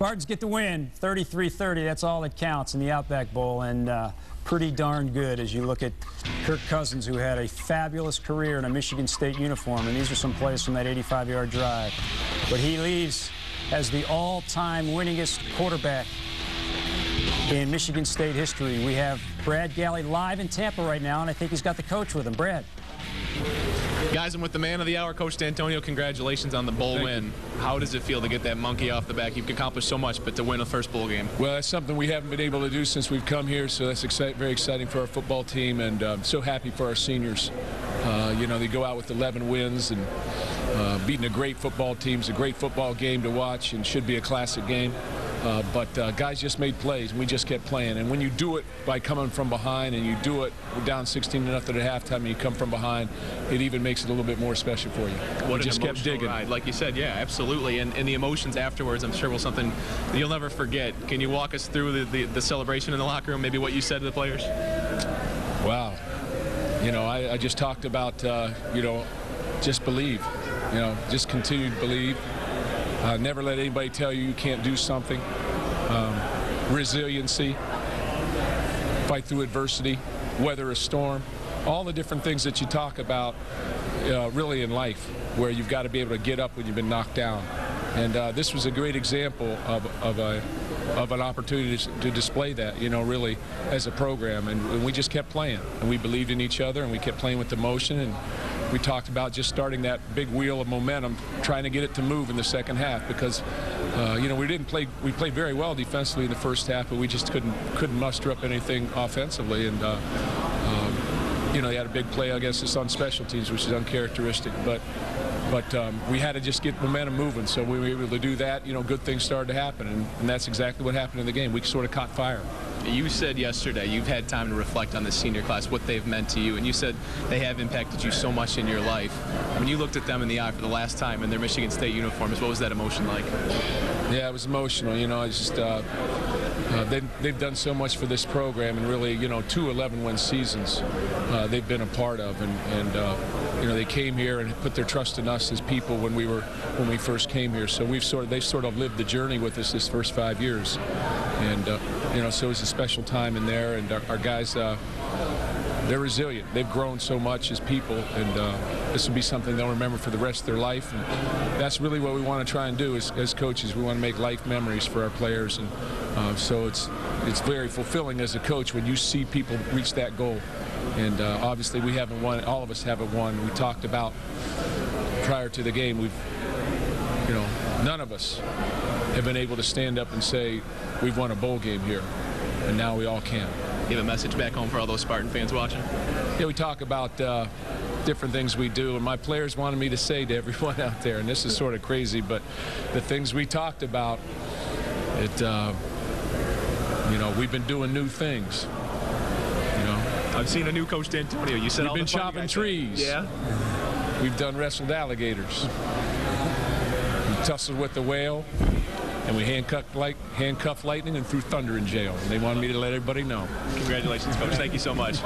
Spartans get the win, 33-30. That's all that counts in the Outback Bowl, and pretty darn good as you look at Kirk Cousins, who had a fabulous career in a Michigan State uniform, and these are some plays from that 85-yard drive. But he leaves as the all-time winningest quarterback in Michigan State history. We have Brad Galli live in Tampa right now, and I think he's got the coach with him. Brad. Guys, I'm with the man of the hour, Coach Dantonio. Congratulations on the bowl win. How does it feel to get that monkey off the back? You've accomplished so much, but to win a first bowl game. Well, that's something we haven't been able to do since we've come here, so that's very exciting for our football team, and I'm so happy for our seniors. You know, they go out with 11 wins and beating a great football team. It's a great football game to watch and should be a classic game. But guys just made plays, and we just kept playing. And when you do it by coming from behind, and you do it down 16-0 at halftime, and you come from behind, it even makes it a little bit more special for you. What we just kept digging. Ride. Like you said, yeah, absolutely. And the emotions afterwards, I'm sure, will something that you'll never forget. Can you walk us through the celebration in the locker room, maybe what you said to the players? Wow. You know, I just talked about, you know, just believe. You know, just continue to believe. Never let anybody tell you you can't do something. Resiliency, fight through adversity, weather a storm, all the different things that you talk about really in life, where you've got to be able to get up when you've been knocked down. And this was a great example of an opportunity to display that, you know, really as a program. And we just kept playing, and we believed in each other, and we kept playing with emotion. And we talked about just starting that big wheel of momentum, trying to get it to move in the second half, because you know, we played very well defensively in the first half, but we just couldn't muster up anything offensively. And you know, they had a big play against us on special teams, which is uncharacteristic, but we had to just get momentum moving. So we were able to do that. You know, good things started to happen, and that's exactly what happened in the game. We sort of caught fire. You said yesterday you've had time to reflect on the senior class, what they've meant to you, and you said they have impacted you so much in your life. When you looked at them in the eye for the last time in their Michigan State uniforms, what was that emotion like? Yeah, it was emotional. You know, I just they've done so much for this program, and really, you know, 2 11-win seasons they've been a part of, and you know, they came here and put their trust in us as people when we first came here. So they've sort of lived the journey with us this first 5 years, and you know, so it's a special time in there, and our guys, they're resilient. They've grown so much as people, and this will be something they'll remember for the rest of their life. And that's really what we want to try and do as coaches. We want to make life memories for our players, and so it's very fulfilling as a coach when you see people reach that goal. And obviously we haven't won. All of us haven't won. We talked about prior to the game, you know, none of us have been able to stand up and say we've won a bowl game here, and now we all can. You have a message back home for all those Spartan fans watching? Yeah, we talk about different things we do, and my players wanted me to say to everyone out there, and this is sort of crazy, but the things we talked about, you know, we've been doing new things. You know, I've seen a new Coach Dantonio. You said we've been chopping trees. Yeah. We've done wrestled alligators. We tussled with the whale. And we handcuffed lightning and threw thunder in jail. And they wanted me to let everybody know. Congratulations, Coach. Thank you so much.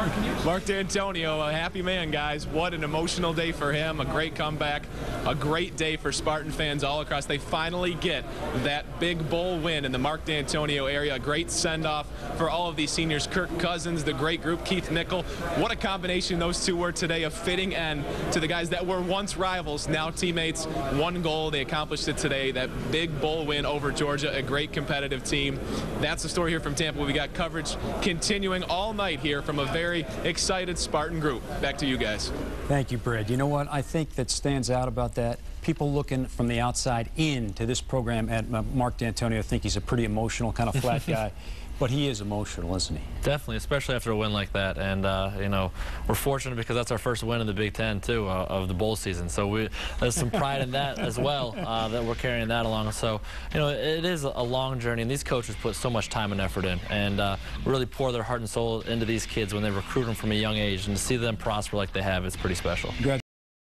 Mark Dantonio, a happy man, guys. What an emotional day for him. A great comeback. A great day for Spartan fans all across. They finally get that big bowl win in the Mark Dantonio area. A great send-off for all of these seniors. Kirk Cousins, the great group, Keith Nickel. What a combination those two were today. A fitting end to the guys that were once rivals, now teammates. One goal. They accomplished it today. That big bowl win over Georgia, a great competitive team. That's the story here from Tampa. We got coverage continuing all night here from a very excited Spartan group. Back to you guys. Thank you, Brad. You know what I think that stands out about that? People looking from the outside in to this program at Mark Dantonio think he's a pretty emotional, kind of flat guy. But he is emotional, isn't he? Definitely, especially after a win like that. And, you know, we're fortunate because that's our first win in the Big Ten, too, of the bowl season. So there's some pride in that as well, that we're carrying that along. So, you know, it is a long journey, and these coaches put so much time and effort in and really pour their heart and soul into these kids when they recruit them from a young age. And to see them prosper like they have is pretty special.